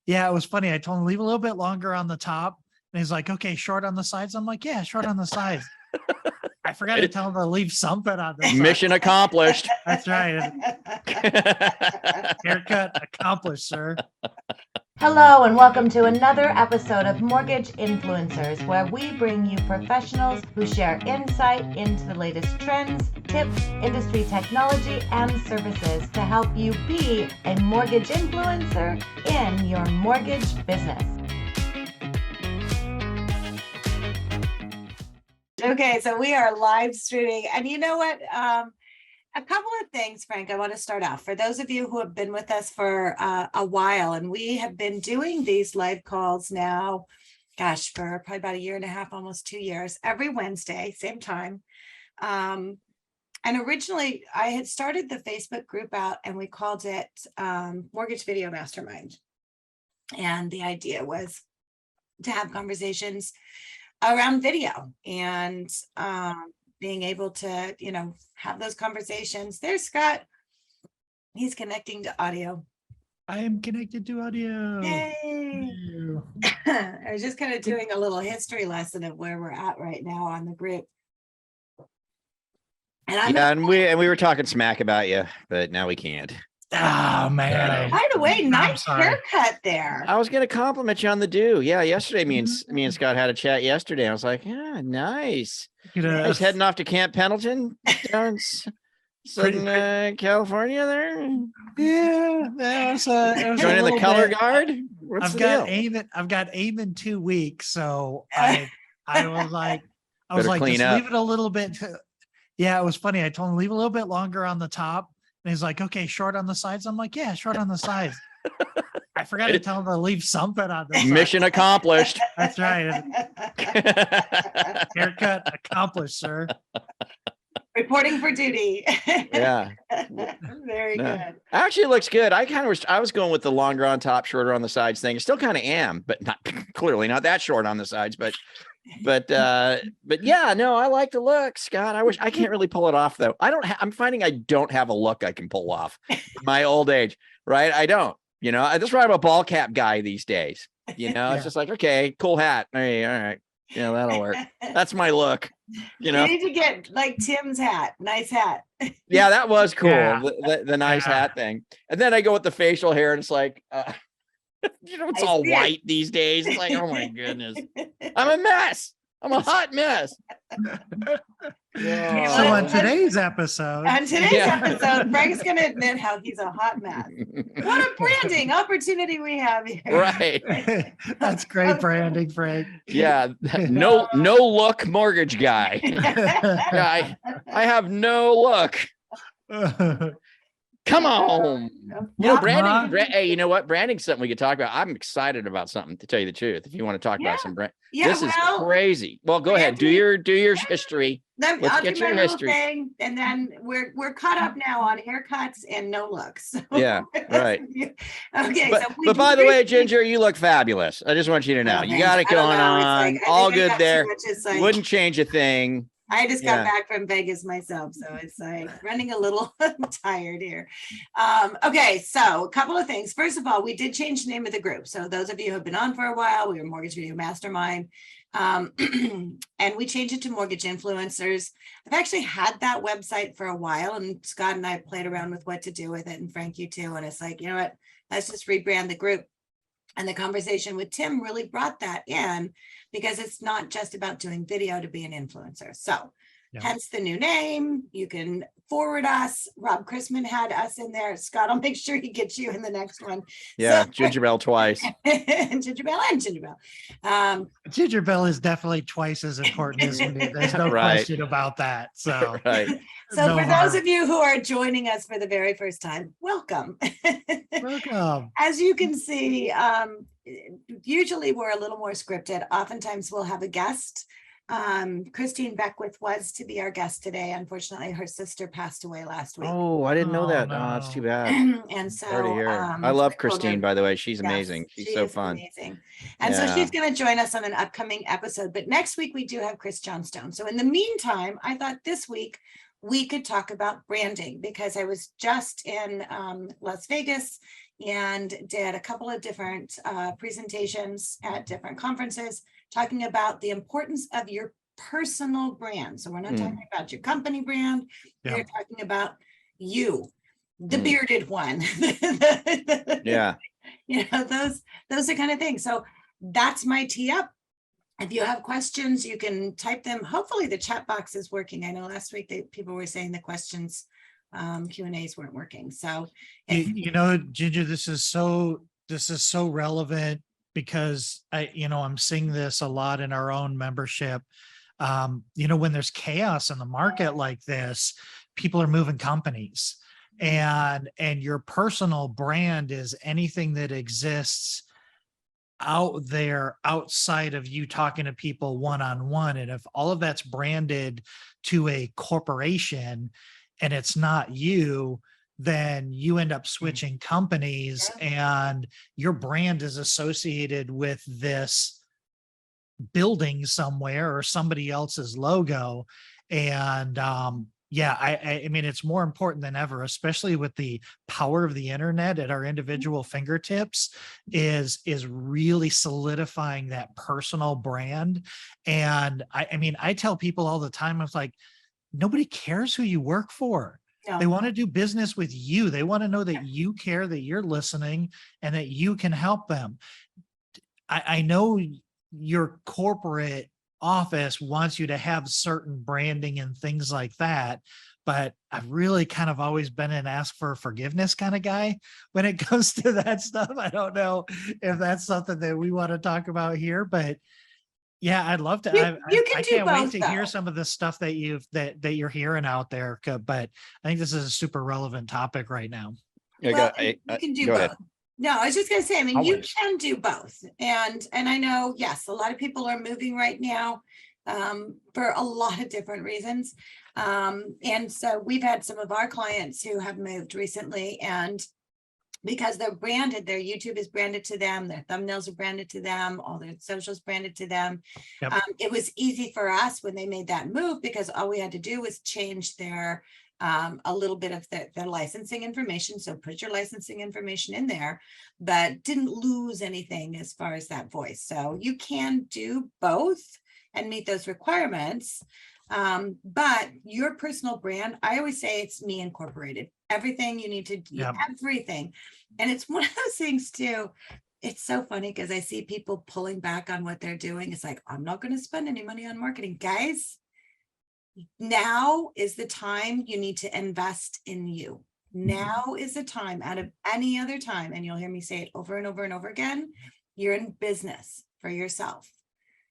Yeah, it was funny. I told him leave a little bit longer on the top. And he's like, okay, short on the sides. I'm like, yeah, short on the sides. I forgot to tell him to leave something on the Mission side. accomplished. That's right. Haircut accomplished, sir. Hello and welcome to another episode of Mortgage Influencers, where we bring you professionals who share insight into the latest trends, tips, industry technology, and services to help you be a mortgage influencer in your mortgage business. Okay, so we are live streaming, and you know what? A couple of things, Frank, I want to start off. For those of you who have been with us for a while, and we have been doing these live calls now, gosh, for probably about a year and a half, almost 2 years, every Wednesday, same time. And originally, I had started the Facebook group out, and we called it Mortgage Video Mastermind. And the idea was to have conversations around video and being able to, have those conversations. There's Scott. He's connecting to audio. I am connected to audio. Yay. I was just kind of doing a little history lesson of where we're at right now on the group. And we were talking smack about you, but now we can't. Oh man! By the way, nice haircut there. I was going to compliment you on the do. Yeah, yesterday me and Scott had a chat yesterday. I was like, yeah, nice. I was heading off to Camp Pendleton down in Southern California there. Yeah, that was joining the color guard. I've got aim in 2 weeks, so I was like, just leave it a little bit. Yeah, it was funny. I told him leave a little bit longer on the top. And he's like, okay, short on the sides. I'm like, yeah, short on the sides. I forgot to tell him to leave something on the side. Mission accomplished. That's right. Haircut accomplished, sir. Reporting for duty. Yeah. Very good. Actually, it looks good. I was going with the longer on top, shorter on the sides thing. I still kind of am, but not clearly not that short on the sides, but yeah, no, I like the look, Scott. I can't really pull it off though. I'm finding I don't have a look I can pull off in my old age, right? I don't, I just ride a ball cap guy these days, it's just like, okay, cool hat. Hey, all right. Yeah, that'll work. That's my look. You need to get like Tim's hat. Nice hat. Yeah, that was cool. Yeah. The nice hat thing. And then I go with the facial hair and it's like, it's all white these days. It's like, oh my goodness. I'm a mess. I'm a hot mess. So on today's episode, Frank's going to admit how he's a hot mess. What a branding opportunity we have here. Right. That's great branding, Frank. Yeah. No look mortgage guy. Yeah, I have no look. Come on. Branding. Hey, you know what? Branding's something we could talk about. I'm excited about something, to tell you the truth. If you want to talk about some brand, this is crazy. Well, go ahead. Do your history. Let's get your history. Thing, and then we're caught up now on haircuts and no looks. Yeah, right. Okay. But by the way, Ginger, you look fabulous. I just want you to know. You got it going on. All good there. Wouldn't change a thing. I just got back from Vegas myself, so it's like running a little tired here. Okay, so a couple of things. First of all, we did change the name of the group. So those of you who have been on for a while, we were Mortgage Video Mastermind, and we changed it to Mortgage Influencers. I've actually had that website for a while, and Scott and I played around with what to do with it, and Frank, you too. And it's like, you know what? Let's just rebrand the group. And the conversation with Tim really brought that in, because it's not just about doing video to be an influencer. So hence the new name. You can forward us. Rob Chrisman had us in there. Scott, I'll make sure he gets you in the next one. Yeah, so, Ginger Bell twice. Ginger Bell. Ginger Bell is definitely twice as important as me. There's no question about that. So So for those of you who are joining us for the very first time, welcome. Welcome. As you can see, usually we're a little more scripted. Oftentimes we'll have a guest. Christine Beckwith was to be our guest today. Unfortunately, her sister passed away last week. Oh, I didn't know that. No. Oh, that's too bad. And so I love Christine, by the way. She's amazing. She's so fun. Amazing. And so she's going to join us on an upcoming episode. But next week we do have Chris Johnstone. So in the meantime, I thought this week we could talk about branding, because I was just in Las Vegas and did a couple of different presentations at different conferences talking about the importance of your personal brand. So we're not talking about your company brand. We're talking about you, the bearded one. Yeah. You know, those are kind of things. So that's my tee up. If you have questions, you can type them. Hopefully the chat box is working. I know last week people were saying the questions Q&As weren't working. So you know, Ginger, this is so relevant because I'm seeing this a lot in our own membership. You know, when there's chaos in the market like this, people are moving companies, and your personal brand is anything that exists out there outside of you talking to people one-on-one. And if all of that's branded to a corporation and it's not you, then you end up switching companies and your brand is associated with this building somewhere or somebody else's logo. And I mean, it's more important than ever, especially with the power of the internet at our individual fingertips, is really solidifying that personal brand. And I mean, I tell people all the time, I was like, nobody cares who you work for. No. They want to do business with you. They want to know that you care, that you're listening, and that you can help them. I know your corporate office wants you to have certain branding and things like that, but I've really kind of always been an ask for forgiveness kind of guy when it comes to that stuff. I don't know if that's something that we want to talk about here, but yeah, I'd love to. I can't wait to hear some of the stuff that you're hearing out there. But I think this is a super relevant topic right now. Well, you can do both. No, I was just going to say, I mean, you can do both. And I know, yes, a lot of people are moving right now for a lot of different reasons. And so we've had some of our clients who have moved recently, and because they're branded, their YouTube is branded to them, their thumbnails are branded to them, all their socials branded to them. Yep. It was easy for us when they made that move because all we had to do was change their a little bit of their licensing information. So put your licensing information in there, but didn't lose anything as far as that voice. So you can do both and meet those requirements. But your personal brand, I always say it's me incorporated. Everything you need to do, everything. And it's one of those things too. It's so funny because I see people pulling back on what they're doing. It's like, I'm not going to spend any money on marketing, guys. Now is the time you need to invest in you. Now is the time out of any other time. And you'll hear me say it over and over and over again. You're in business for yourself.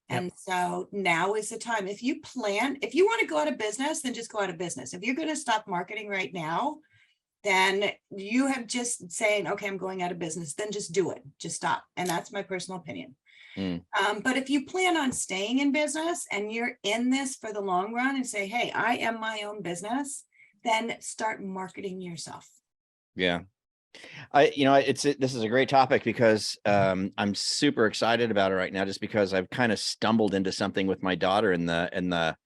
And so now is the time. If you want to go out of business, then just go out of business. If you're going to stop marketing right now, then you have just saying, okay, I'm going out of business, then just do it. Just stop. And that's my personal opinion. But if you plan on staying in business and you're in this for the long run and say, hey, I am my own business, then start marketing yourself. Yeah. This is a great topic because I'm super excited about it right now, just because I've kind of stumbled into something with my daughter in the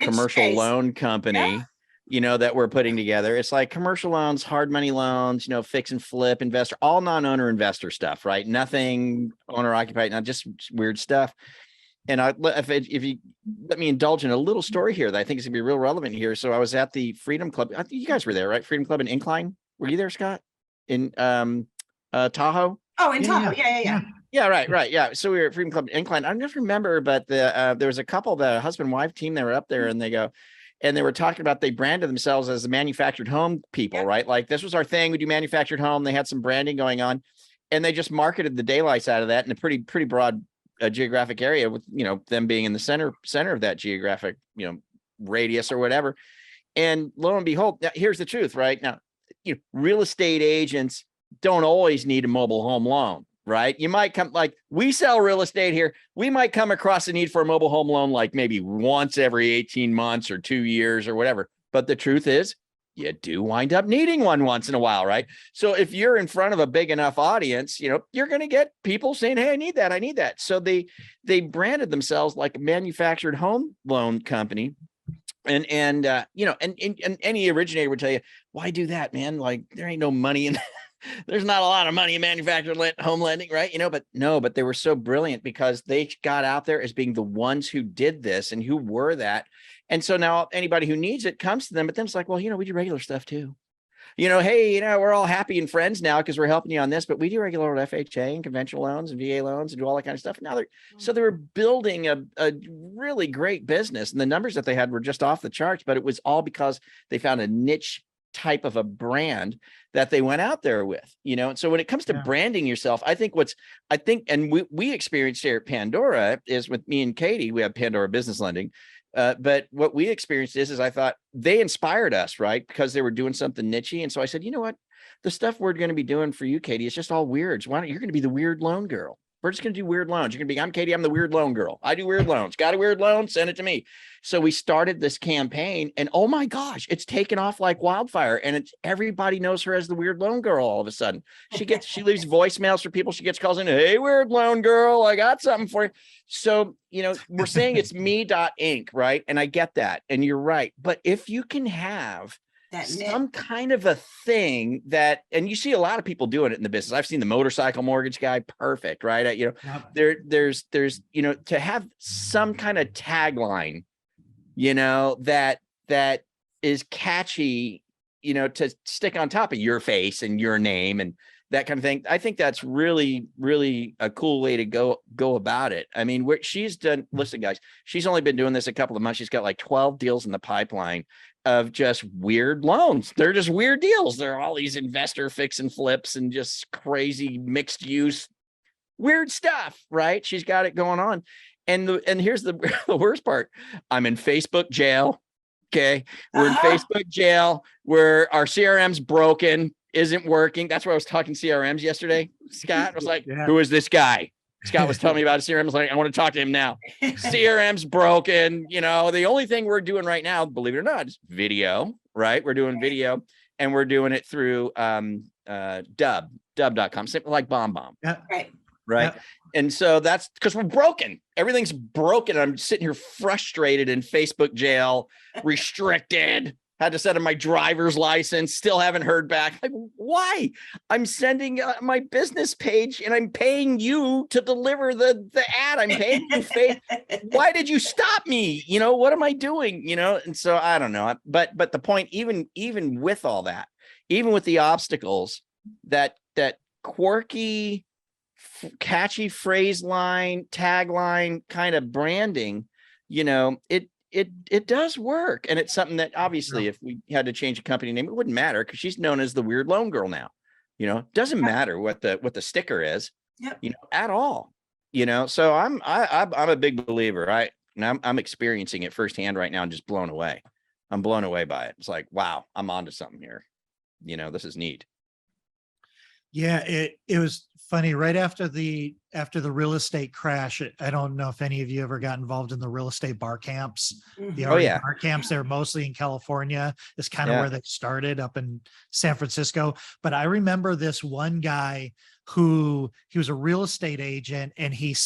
commercial loan company, that we're putting together. It's like commercial loans, hard money loans, fix and flip investor, all non-owner investor stuff, right? Nothing owner occupied, not just weird stuff. And if you let me indulge in a little story here that I think is gonna be real relevant here. So I was at the Freedom Club. I think you guys were there, right? Freedom Club in Incline. Were you there, Scott? In Tahoe? Oh, in Tahoe. Yeah. Yeah, right. Yeah. So we were at Freedom Club in Incline. I just remember, but there was a couple, the husband-wife team, they were up there and they were talking about, they branded themselves as the manufactured home people, right? Like, this was our thing. We do manufactured home. They had some branding going on, and they just marketed the daylights out of that in a pretty broad geographic area, with, them being in the center of that geographic, radius or whatever. And lo and behold, now, here's the truth, right? Now, real estate agents don't always need a mobile home loan, right? You might come, like, we sell real estate here. We might come across the need for a mobile home loan, like maybe once every 18 months or 2 years or whatever. But the truth is, you do wind up needing one once in a while, right? So if you're in front of a big enough audience, you're going to get people saying, hey, I need that. So they branded themselves like a manufactured home loan company. And any originator would tell you, why do that, man? Like, there ain't no money in there's not a lot of money in manufactured home lending, right? But they were so brilliant because they got out there as being the ones who did this and who were that. And so now anybody who needs it comes to them, but then it's like, well, we do regular stuff too. Hey, we're all happy and friends now because we're helping you on this, but we do regular FHA and conventional loans and VA loans and do all that kind of stuff. Now they were building a really great business, and the numbers that they had were just off the charts, but it was all because they found a niche type of a brand that they went out there with, And so when it comes to branding yourself, I think and we experienced here at Pandora is with me and Katie, we have Pandora Business Lending. But what we experienced is I thought they inspired us, right? Because they were doing something nichey. And so I said, you know what? The stuff we're going to be doing for you, Katie, is just all weird. So you're going to be the weird loan girl. We're just going to do weird loans. You're going to be, I'm Katie, I'm the weird loan girl. I do weird loans. Got a weird loan? Send it to me. So we started this campaign and oh my gosh, it's taken off like wildfire. And everybody knows her as the weird loan girl all of a sudden. She leaves voicemails for people. She gets calls in, hey, weird loan girl, I got something for you. So, we're saying it's me.inc, right? And I get that. And you're right. But if you can have some kind of a thing and you see a lot of people doing it in the business. I've seen the motorcycle mortgage guy, perfect, right? There's to have some kind of tagline, that is catchy, to stick on top of your face and your name and that kind of thing. I think that's really, really a cool way to go about it. I mean, she's done, listen, guys, she's only been doing this a couple of months. She's got like 12 deals in the pipeline of just weird loans. They're just weird deals. They're all these investor fix and flips and just crazy mixed use, weird stuff, right? She's got it going on. And here's the worst part. I'm in Facebook jail. Okay. We're in Facebook jail where our CRM's broken, isn't working. That's where I was talking CRMs yesterday. Scott was like, who is this guy? Scott was telling me about a CRM. I was like, I want to talk to him now. CRM's broken. The only thing we're doing right now, believe it or not, is video, right? We're doing video and we're doing it through dub.com, something like BombBomb. Yeah. Right. Yeah. And so that's because we're broken. Everything's broken. I'm sitting here frustrated in Facebook jail, restricted. Had to send in my driver's license, still haven't heard back. Like, why? I'm sending my business page and I'm paying you to deliver the ad. I'm paying you. Why did you stop me? What am I doing? And so I don't know. But the point, even with all that, even with the obstacles, that quirky, catchy phrase line, tagline kind of branding, it does work. And it's something that obviously if we had to change a company name, it wouldn't matter because she's known as the weird loan girl now. Doesn't matter what the sticker is, at all. So I'm a big believer. I'm experiencing it firsthand right now and just blown away. I'm blown away by it. It's like, wow, I'm onto something here. This is neat. Yeah, it was funny right after the real estate crash. I don't know if any of you ever got involved in the real estate bar camps. The bar camps, they're mostly in California. It's kind of where they started, up in San Francisco. But I remember this one guy he was a real estate agent and he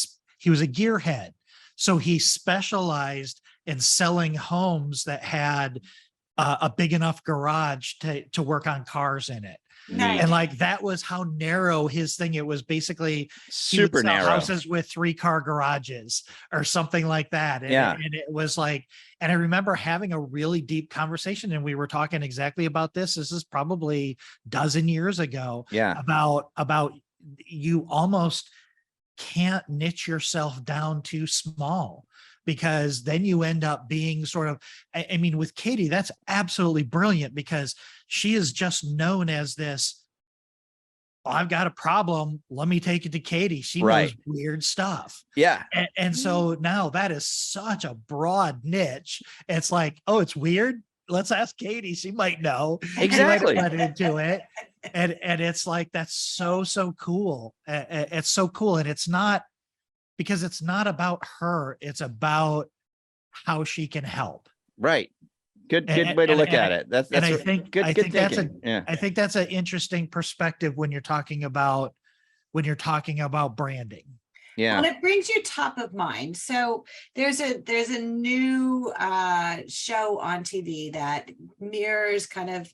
was a gearhead. So he specialized in selling homes that had a big enough garage to work on cars in it. Nice. And like that was how narrow his thing. It was basically super narrow houses with 3-car garages or something like that. And it was like, and I remember having a really deep conversation, and we were talking exactly about this. This is probably a dozen years ago. Yeah. About you almost can't niche yourself down too small, because then you end up being sort of, I mean, with Katie, that's absolutely brilliant because she is just known as this, I've got a problem, let me take it to Katie. She knows weird stuff. Yeah. And so now that is such a broad niche. It's like, oh, it's weird. Let's ask Katie. She might know. Exactly. She might have led into it. And it's like, that's so cool. It's so cool. And it's not, because it's not about her. It's about how she can help. Right. Good way to look at it. That's I think thinking. I think that's an interesting perspective when you're talking about branding. Yeah. Well, it brings you top of mind. So there's a new show on TV that mirrors kind of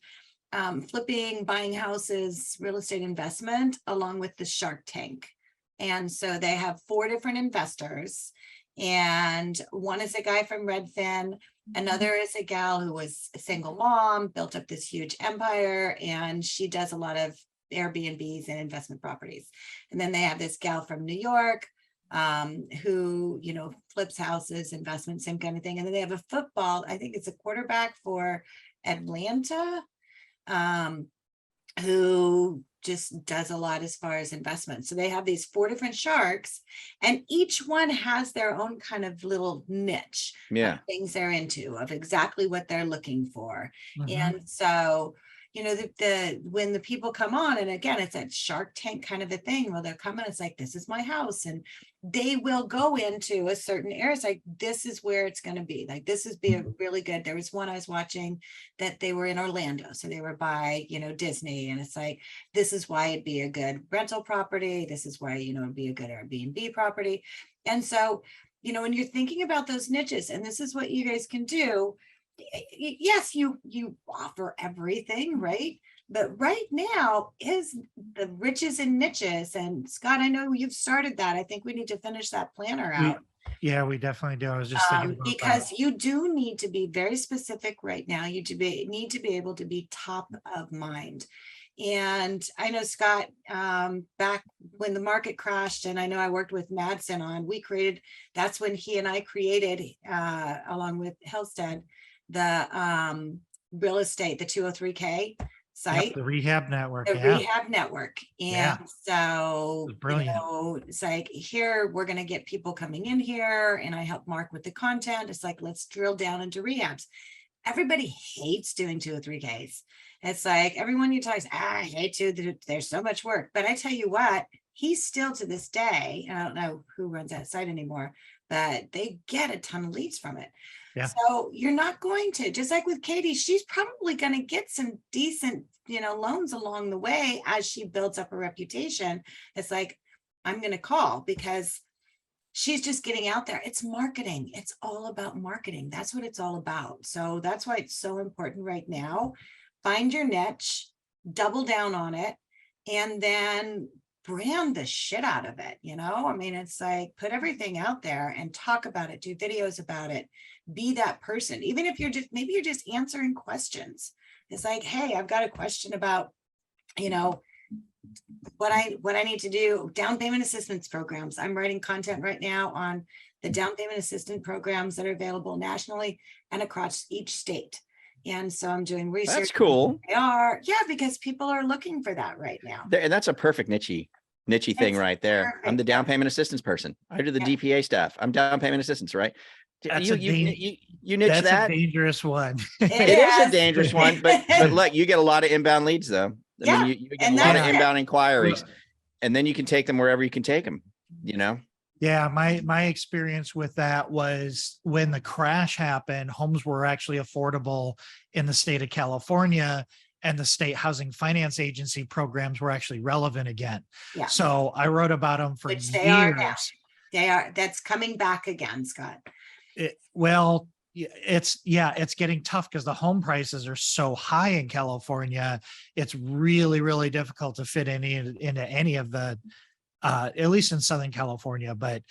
flipping, buying houses, real estate investment, along with the Shark Tank. And so they have 4 different investors, and one is a guy from Redfin. Another is a gal who was a single mom, built up this huge empire, and she does a lot of Airbnbs and investment properties. And then they have this gal from New York, who, you know, flips houses, investment, same kind of thing. And then they have a football, I think it's a quarterback for Atlanta, who just does a lot as far as investment. So they have these 4 different sharks, and each one has their own kind of little niche, of things they're into, of exactly what they're looking for. And so, you know, when the people come on, and again, it's that Shark Tank kind of a thing, well, they're coming, it's like, this is my house, and they will go into a certain area. It's like, this is where it's going to be. Like, this is really good. There was one I was watching that they were in Orlando. So they were by, you know, Disney. And it's like, this is why it'd be a good rental property. This is why, you know, it'd be a good Airbnb property. And so, you know, when you're thinking about those niches, and this is what you guys can do, yes, you offer everything, right? But right now is the riches and niches. And Scott, I know you've started that. I think we need to finish that planner out. We definitely do. I was just thinking about because that. you do need to be very specific right now. You need to be able to be top of mind. And I know Scott, back when the market crashed, and I know I worked with Madsen on, that's when he and I created, along with Hellstead, the real estate, the 203K site, the rehab network. Rehab network. And so, brilliant. You know, it's like, here, we're going to get people coming in here, and I help Mark with the content. It's like, let's drill down into rehabs. Everybody hates doing 203Ks. It's like, everyone you talk, I hate to, there's so much work. But I tell you what, he's still to this day, I don't know who runs that site anymore, but they get a ton of leads from it. Yeah. So you're not going to, just like with Katie, she's probably going to get some decent, you know, loans along the way as she builds up her reputation. It's like, I'm going to call, because she's just getting out there. It's marketing. It's all about marketing. That's what it's all about. So that's why it's so important right now. Find your niche, double down on it, and then brand the shit out of it. You know, I mean, it's like, put everything out there and talk about it, do videos about it, be that person. Even if maybe you're just answering questions. It's like, hey, I've got a question about, you know, what I need to do, down payment assistance programs. I'm writing content right now on the down payment assistance programs that are available nationally and across each state. And so I'm doing research. That's cool. They are, yeah, because people are looking for that right now. And that's a perfte niche thing right there. Perfect. I'm the down payment assistance person. I do the DPA stuff. I'm down payment assistance, right? That's you niche that's that. a dangerous one. It is a dangerous one, but look, you get a lot of inbound leads though. I mean, you get a lot of inbound inquiries, and then you can take them wherever you can take them, you know? Yeah, my experience with that was when the crash happened, homes were actually affordable in the state of California, and the state housing finance agency programs were actually relevant again. Yeah. So I wrote about them for years. They are now. They are. That's coming back again, Scott. It's getting tough because the home prices are so high in California. It's really, really difficult to fit into any of the, at least in Southern California. But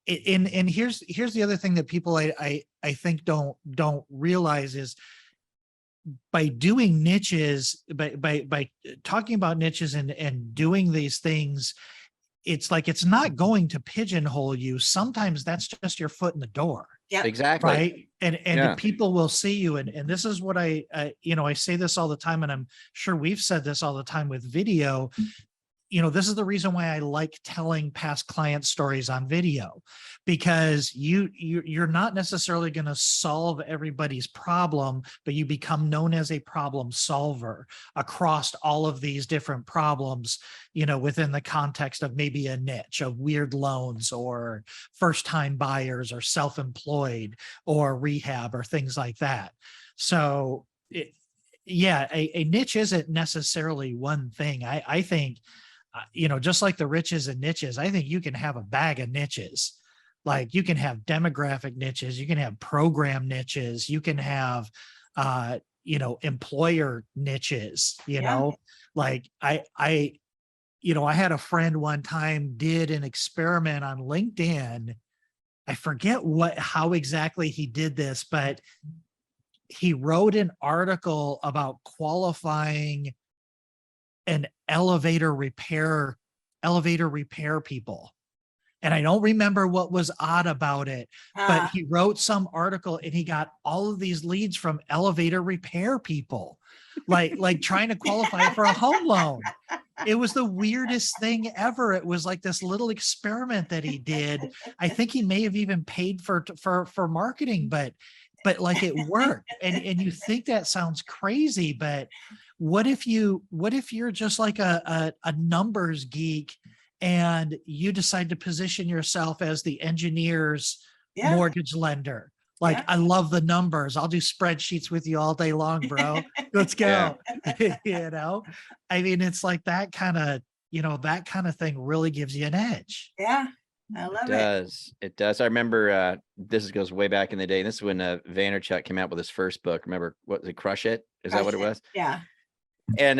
here's the other thing that people I think don't realize is, by doing niches, by talking about niches and doing these things, it's like, it's not going to pigeonhole you. Sometimes that's just your foot in the door. Yeah, exactly. Right. And people will see you. And this is what I say this all the time, and I'm sure we've said this all the time with video. You know, this is the reason why I like telling past client stories on video, because you're not necessarily going to solve everybody's problem, but you become known as a problem solver across all of these different problems, you know, within the context of maybe a niche of weird loans or first-time buyers or self-employed or rehab or things like that. So a niche isn't necessarily one thing. I think, you know, just like the riches and niches, I think you can have a bag of niches. Like, you can have demographic niches, you can have program niches, you can have, employer niches, Yeah. like I had a friend one time did an experiment on LinkedIn. I forget how exactly he did this, but he wrote an article about qualifying an elevator repair people. And I don't remember what was odd about it, but he wrote some article and he got all of these leads from elevator repair people, like trying to qualify for a home loan. It was the weirdest thing ever. It was like this little experiment that he did. I think he may have even paid for marketing, but like it worked. And you think that sounds crazy, but what if you're just like a numbers geek and you decide to position yourself as the engineer's mortgage lender? Like, I love the numbers. I'll do spreadsheets with you all day long, bro. Let's go. I mean, it's like that kind of thing really gives you an edge. Yeah. I love it. It does. I remember this goes way back in the day. This is when Vaynerchuk came out with his first book. Remember, what was it? Crush It? Is that what it was? Yeah. And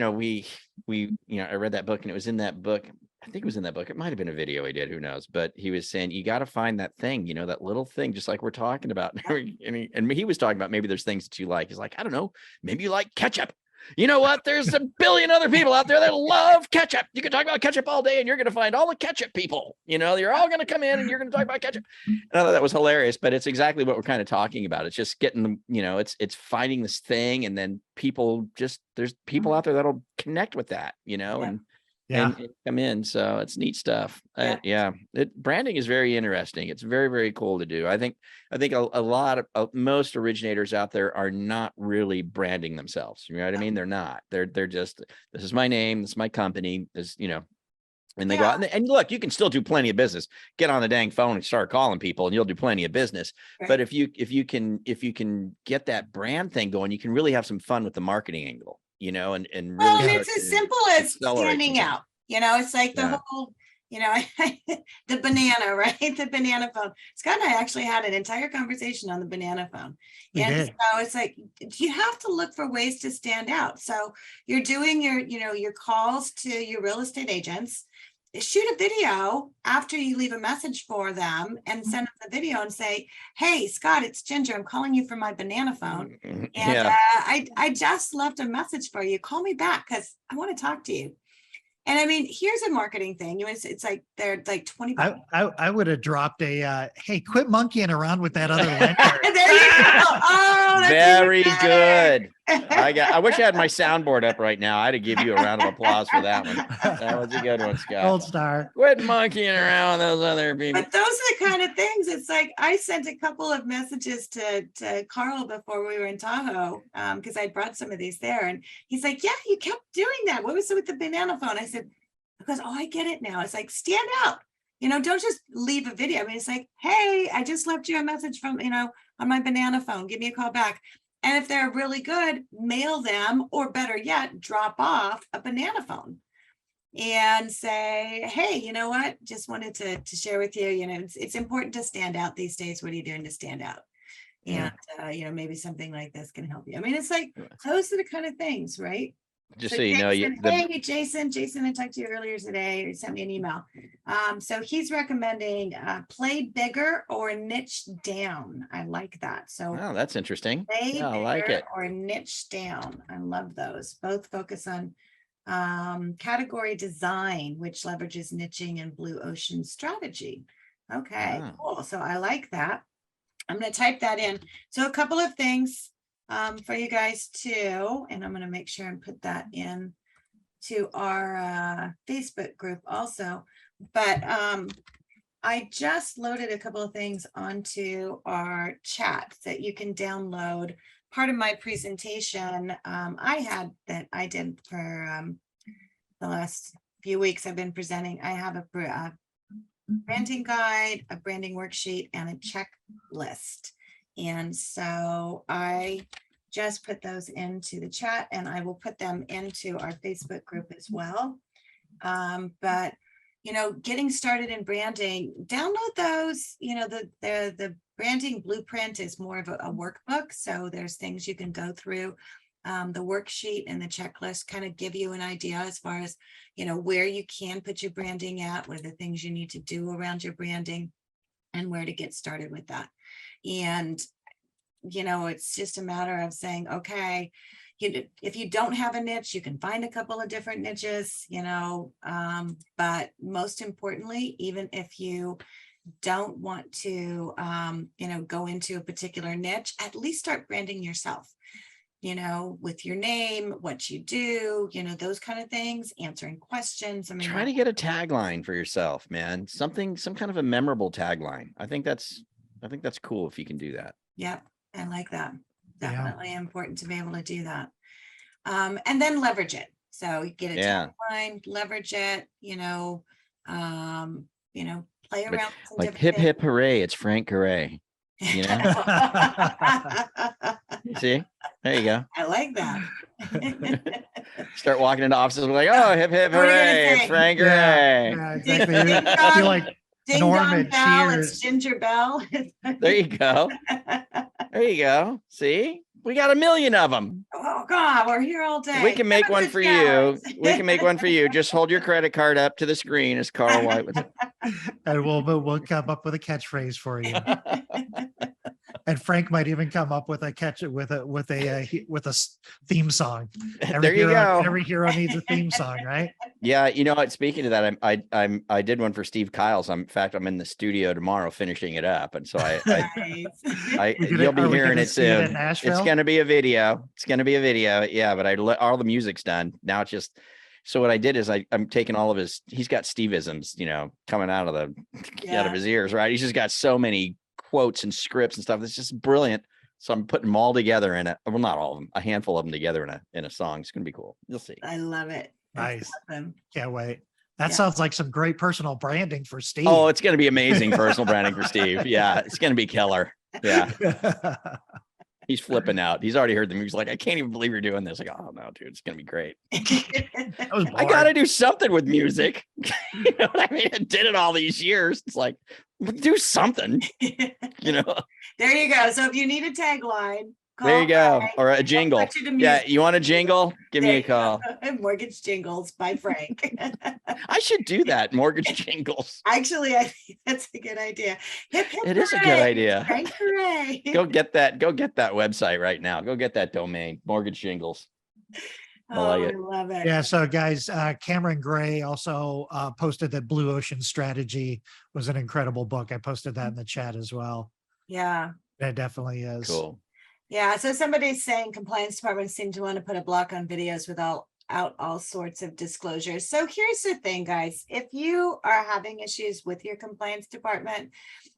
we I read that book, and it was in that book. I think it was in that book. It might have been a video he did, who knows? But he was saying, you got to find that thing, that little thing, just like we're talking about. And he was talking about, maybe there's things that you like. He's like, I don't know, maybe you like ketchup. You know what? There's a billion other people out there that love ketchup. You can talk about ketchup all day and you're going to find all the ketchup people, you're all going to come in and you're going to talk about ketchup. And I thought that was hilarious, but it's exactly what we're kind of talking about. It's just getting them, it's finding this thing. And then there's people out there that'll connect with that, and come in. So it's neat stuff. Branding is very interesting. It's very, very cool to do. I think a lot of most originators out there are not really branding themselves. You know what I mean? They're not. They're just, this is my name, this is my company, and they go out and look, you can still do plenty of business. Get on the dang phone and start calling people and you'll do plenty of business. Right. But if you can get that brand thing going, you can really have some fun with the marketing angle. And really, well, and it's as simple as standing out. It's like the whole, the banana, right? The banana phone. Scott and I actually had an entire conversation on the banana phone. So it's like, you have to look for ways to stand out. So you're doing your calls to your real estate agents. Shoot a video after you leave a message for them and send them the video and say, hey, Scott, it's Ginger. I'm calling you from my banana phone. And I just left a message for you. Call me back because I want to talk to you. And I mean, here's a marketing thing. It's like they're like 20 bucks. I would have dropped a hey, quit monkeying around with that other lender. There you go. Oh, that's very good. I wish I had my soundboard up right now. I'd have give you a round of applause for that one. That was a good one, Scott. Gold star. Quit monkeying around with those other people. But those are the kind of things. It's like I sent a couple of messages to Carl before we were in Tahoe because I brought some of these there, and he's like, "Yeah, you kept doing that. What was it with the banana phone?" I said, "Because I get it now. It's like stand out. Don't just leave a video. I mean, it's like, hey, I just left you a message from on my banana phone. Give me a call back." And if they're really good, mail them, or better yet, drop off a banana phone and say, hey, you know what? Just wanted to share with you, it's important to stand out these days. What are you doing to stand out? And, maybe something like this can help you. I mean, it's like, those are the kind of things, right? Just so you know, hey, Jason, I talked to you earlier today. He sent me an email. So he's recommending play bigger or niche down. I like that. So that's interesting. Play I like it. Or niche down. I love those. Both focus on category design, which leverages niching and blue ocean strategy. Okay, cool. So I like that. I'm going to type that in. So a couple of things for you guys too, and I'm going to make sure and put that in to our Facebook group also. But I just loaded a couple of things onto our chat that you can download. Part of my presentation I did for the last few weeks I've been presenting. I have a branding guide, a branding worksheet, and a checklist. And so I just put those into the chat, and I will put them into our Facebook group as well. But getting started in branding, download those, the branding blueprint is more of a workbook. So there's things you can go through. The worksheet and the checklist kind of give you an idea as far as, where you can put your branding at, what are the things you need to do around your branding, and where to get started with that. And, it's just a matter of saying, okay, if you don't have a niche, you can find a couple of different niches, but most importantly, even if you don't want to, go into a particular niche, at least start branding yourself, with your name, what you do, those kind of things, answering questions. I mean, try to get a tagline for yourself, man. Some kind of a memorable tagline. I think that's cool if you can do that. Yep. I like that. Definitely important to be able to do that. And then leverage it. So you get a tagline, leverage it, play around with some like hip, hip, hooray. It's Frank Garay. See, there you go. I like that. Start walking into offices like, oh, hip, hip, hooray. It's Frank Garay. Yeah, exactly. I feel like Ding Norm dong at bell, Cheers. it's Ginger Bell. There you go. There you go. See, we got 1 million of them. Oh God, we're here all day. We can make one for you. We can make one for you. Just hold your credit card up to the screen, as Carl White would say. And we'll come up with a catchphrase for you. And Frank might even come up with a theme song. There you go. Every hero needs a theme song, right? Yeah, what? Speaking of that, I did one for Steve Kyle's. In fact, I'm in the studio tomorrow finishing it up, and so you'll be hearing it soon. It's going to be a video. Yeah, but all the music's done now. It's just. So what I did is I'm taking all of he's got Steve-isms, coming out of his ears, right? He's just got so many quotes and scripts and stuff. It's just brilliant. So I'm putting them all together well, not all of them, a handful of them together in a song. It's going to be cool. You'll see. I love it. Nice. Awesome. Can't wait. That sounds like some great personal branding for Steve. Oh, it's going to be amazing personal branding for Steve. Yeah, it's going to be killer. Yeah. He's flipping out. He's already heard the music. He's like, I can't even believe you're doing this. Like, oh no, dude, it's gonna be great. I gotta do something with music. You know what I mean? I did it all these years. It's like, do something. There you go. So if you need a tagline, there you go. Frank. Or a jingle. Yeah, you want a jingle? Give me a call. Mortgage Jingles by Frank. I should do that. Mortgage Jingles. Actually, I think that's a good idea. Hip, hip, it is a good idea. Frank Garay. Go get that website right now. Go get that domain. Mortgage Jingles. I like it. I love it. Yeah. So guys, Cameron Gray also posted that Blue Ocean Strategy was an incredible book. I posted that in the chat as well. Yeah. It definitely is. Cool. Yeah, so somebody's saying compliance departments seem to want to put a block on videos without all sorts of disclosures. So here's the thing, guys. If you are having issues with your compliance department,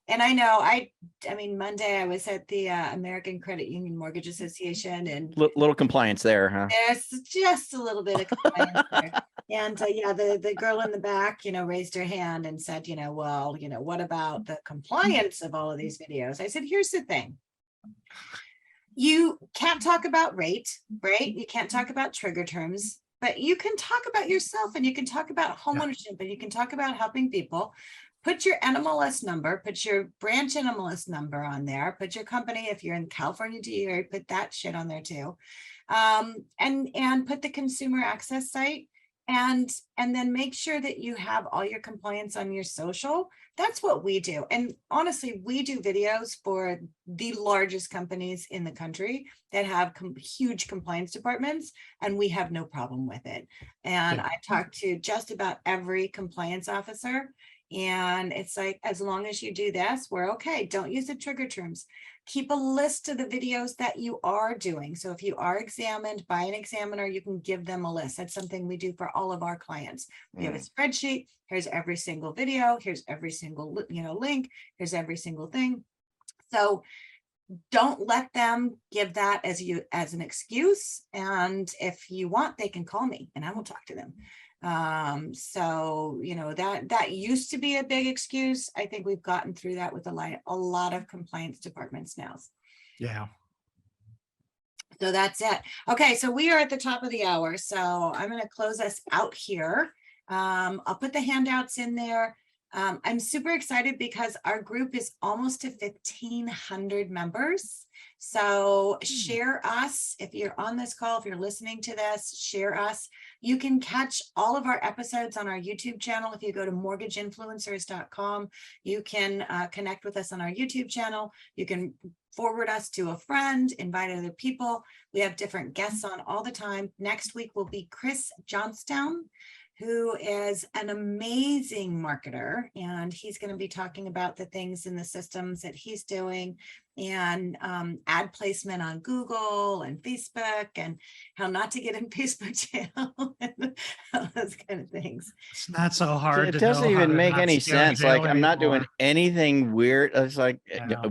and I know, I mean, Monday I was at the American Credit Union Mortgage Association, and little compliance there, huh? There's just a little bit of compliance there. And the girl in the back, raised her hand and said, well, what about the compliance of all of these videos? I said, here's the thing. You can't talk about rate, right? You can't talk about trigger terms, but you can talk about yourself, and you can talk about homeownership, and you can talk about helping people. Put your NMLS number, put your branch NMLS number on there, put your company, if you're in California DA, put that shit on there too. And put the consumer access site, and then make sure that you have all your compliance on your social. That's what we do. And honestly, we do videos for the largest companies in the country that have huge compliance departments, and we have no problem with it. And I talk to just about every compliance officer, and it's like, as long as you do this, we're okay. Don't use the trigger terms. Keep a list of the videos that you are doing. So if you are examined by an examiner, you can give them a list. That's something we do for all of our clients. We have a spreadsheet. Here's every single video. Here's every single link. Here's every single thing. So don't let them give that as an excuse. And if you want, they can call me and I will talk to them. So that used to be a big excuse. I think we've gotten through that with a lot of compliance departments now. Yeah. So that's it. Okay, so we are at the top of the hour, so I'm going to close us out here. I'll put the handouts in there. I'm super excited because our group is almost to 1,500 members. So share us. If you're on this call, if you're listening to this, share us. You can catch all of our episodes on our YouTube channel. If you go to mortgageinfluencers.com, you can connect with us on our YouTube channel. You can forward us to a friend, invite other people. We have different guests on all the time. Next week will be Chris Johnstown, who is an amazing marketer, and he's going to be talking about the things in the systems that he's doing, and ad placement on Google and Facebook, and how not to get in Facebook jail, and all those kind of things. It's not so hard. It doesn't even make any scare sense. jail Like, I'm not doing anymore. anything weird. It's like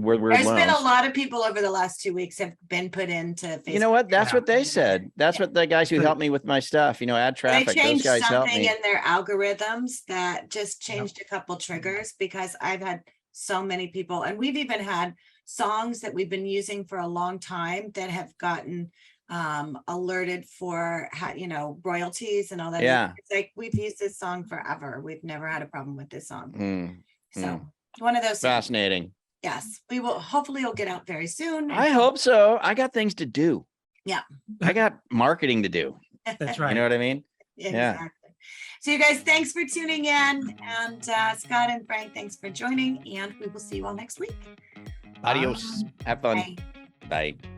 we're There's been a loans. lot of people over the last 2 weeks have been put into Facebook. You know what? That's Yeah. what they said. That's what the guys who helped me with my stuff, ad They traffic, those changed guys helped something me. in their algorithms that just changed a couple triggers, because I've had so many people, and we've even had songs that we've been using for a long time that have gotten alerted for royalties and all that. Yeah. It's like, we've used this song forever. We've never had a problem with this song. Mm, So one of those things. fascinating. Yes, we will. Hopefully it'll get out very soon. I hope so. I got things to do. Yeah. I got marketing to do. That's right. You know what I mean? Exactly. So you guys, thanks for tuning in. And Scott and Frank, thanks for joining. And we will see you all next week. Adios. Have fun. Bye. Bye.